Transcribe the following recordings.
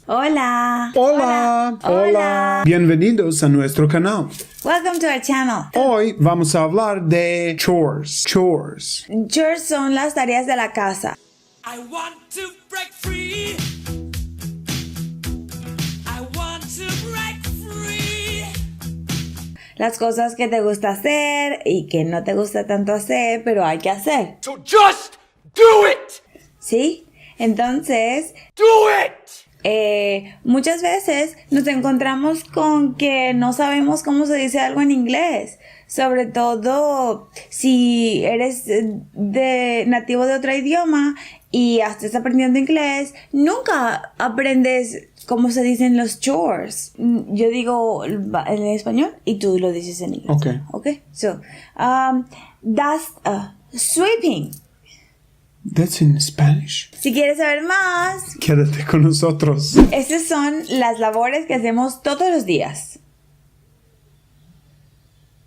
Hola. Hola. Hola. Bienvenidos a nuestro canal. Welcome to our channel. Hoy vamos a hablar de chores. Chores. Chores son las tareas de la casa. I want to break free. I want to break free. Las cosas que te gusta hacer y que no te gusta tanto hacer, pero hay que hacer. So just do it. ¿Sí? Entonces, Do it. muchas veces nos encontramos con que no sabemos cómo se dice algo en inglés. Sobre todo si eres nativo de otro idioma y estás aprendiendo inglés, nunca aprendes cómo se dicen los chores. Yo digo en español y tú lo dices en inglés. Okay. So, that's sweeping. That's in Spanish. Si quieres saber más, Quédate con nosotros. estas son las labores que hacemos todos los días.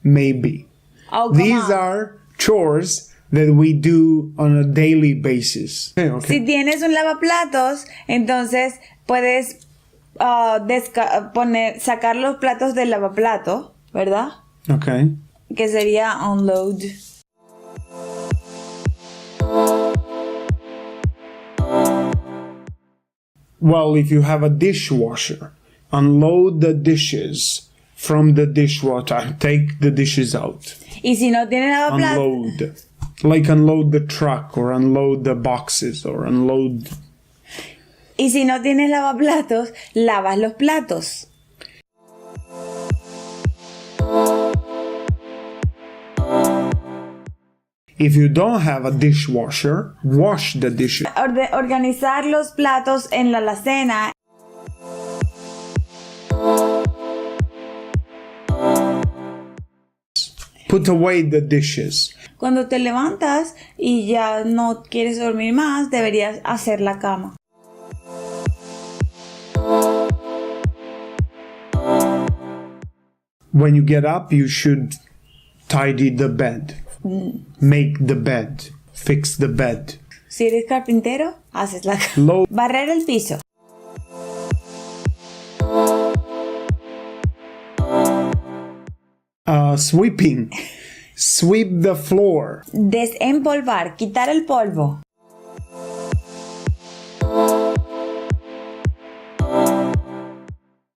Maybe. Oh, These are chores that we do on a daily basis. Okay. Si tienes un lavaplatos, entonces puedes sacar los platos del lavaplato, ¿verdad? Okay. Que sería unload. Well, if you have a dishwasher, unload the dishes from the dishwasher. Take the dishes out. Y si no tienes lavaplatos, Unload. Like unload the truck or unload the boxes or unload. y si no tienes lavaplatos, lavas los platos. If you don't have a dishwasher, wash the dishes. Organizar los platos en la alacena. Put away the dishes. Cuando te levantas y ya no quieres dormir más, deberías hacer la cama. When you get up, you should tidy the bed. Make the bed. Fix the bed. Si eres carpintero, haces la cama. Load. Barrer el piso. Sweeping. Sweep the floor. Desempolvar, quitar el polvo.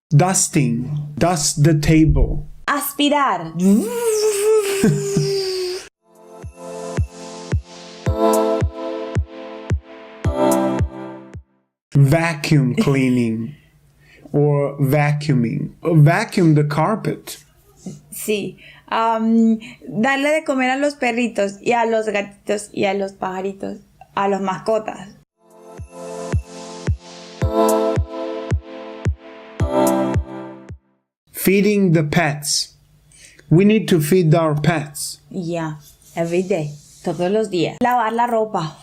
Dusting. Dust the table. Aspirar. Vacuum cleaning. Or vacuuming. Vacuum the carpet. Sí. Darle de comer a los perritos y a los gatitos y a los pajaritos, a los mascotas. Feeding the pets. We need to feed our pets. Yeah, every day, todos los días. Lavar la ropa.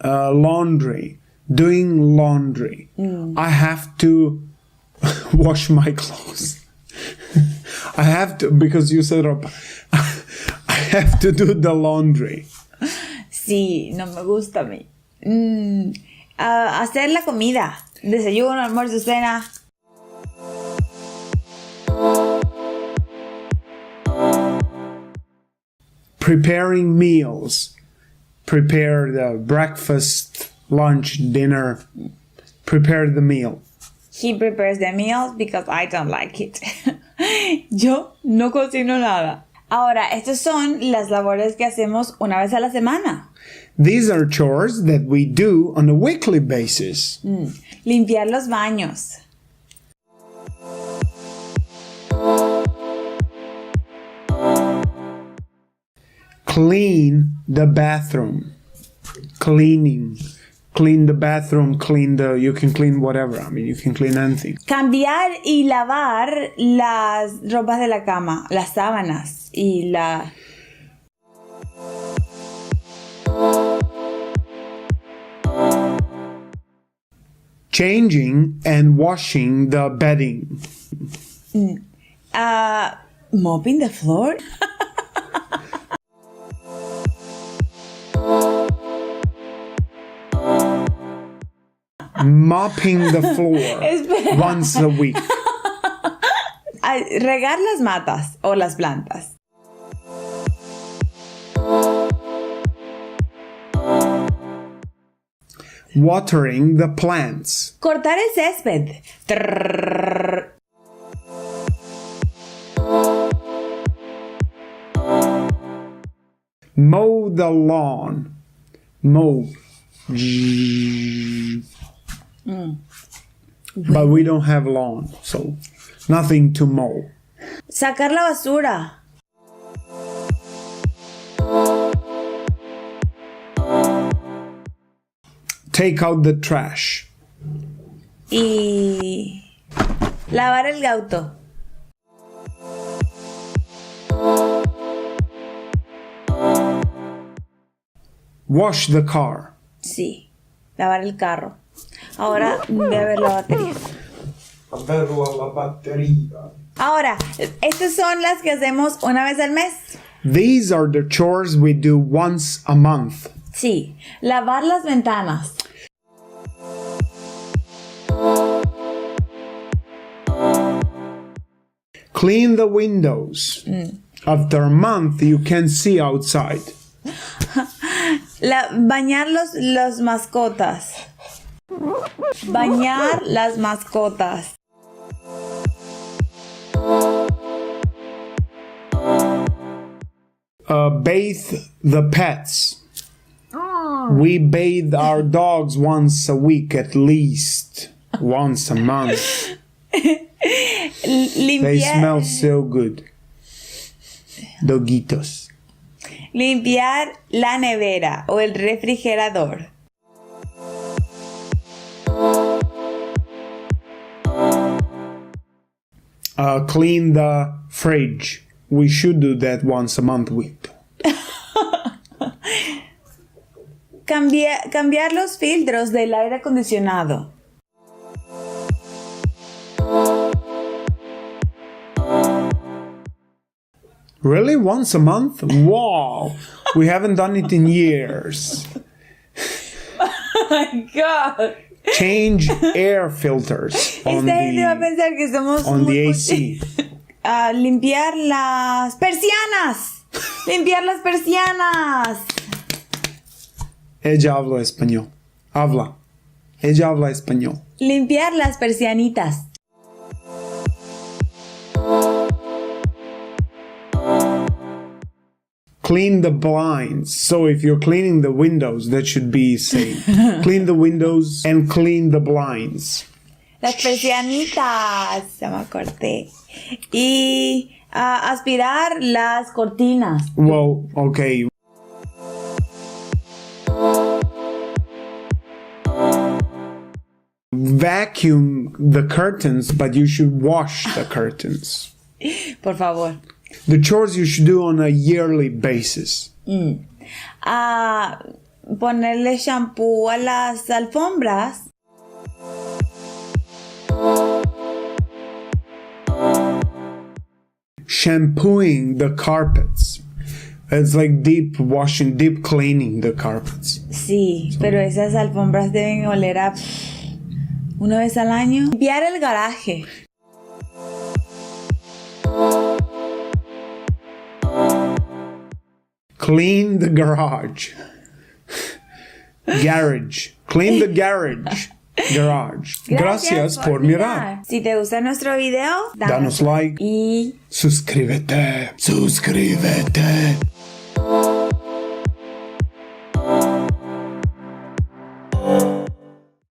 Laundry. Doing laundry. I have to wash my clothes. I have to, because you said ropa. I have to do the laundry. Sí, no me gusta a mí. Hacer la comida. Desayuno, almuerzo, cena. Preparing meals. Prepare the breakfast, lunch, dinner. Prepare the meal. He prepares the meals because I don't like it. Yo no cocino nada. Ahora, estas son las labores que hacemos una vez a la semana. These are chores that we do on a weekly basis. Limpiar los baños. Clean the bathroom. Cleaning. Clean the bathroom, you can clean whatever. I mean, you can clean anything. Cambiar y lavar las ropas de la cama, las sábanas y la... Changing and washing the bedding. Mopping the floor. Mopping the floor Espera. once a week. Regar las matas o las plantas. Watering the plants. Cortar el césped. Trrr. Mow the lawn. Mow. But we don't have lawn, so nothing to mow. Sacar la basura. Take out the trash. Y lavar el auto. Wash the car. Sí, lavar el carro. Ahora voy a ver la batería. La batería. Ahora, estas son las que hacemos una vez al mes. These are the chores we do once a month. Sí, lavar las ventanas. Clean the windows. After a month, you can see outside. Bañar los mascotas. Bañar las mascotas. Bathe the pets. We bathe our dogs once a week at least. Once a month. They smell so good. Doguitos. Limpiar la nevera o el refrigerador. Clean the fridge. We should do that once a month. Cambiar los filtros del aire acondicionado. Really? Once a month? Wow! We haven't done it in years. Oh my God. Change air filters on Esta gente va a pensar que somos the muy AC. Limpiar las persianas. Limpiar las persianas. Ella habla español. Habla. Ella habla español. Limpiar las persianitas. Clean the blinds. So if you're cleaning the windows, that should be same. Clean the windows and clean the blinds. Las persianitas. Ya me acordé. Y aspirar las cortinas. Well, okay. Vacuum the curtains, but you should wash the curtains. Por favor. The chores you should do on a yearly basis. Ponerle shampoo a las alfombras. Shampooing the carpets. It's like deep washing, deep cleaning the carpets. Sí, pero esas alfombras deben oler a una vez al año. Limpiar el garaje. Clean the garage. Garage. Clean the garage. Garage. Gracias por mirar. Si te gusta nuestro video, Danos like. Y Suscríbete. Suscríbete.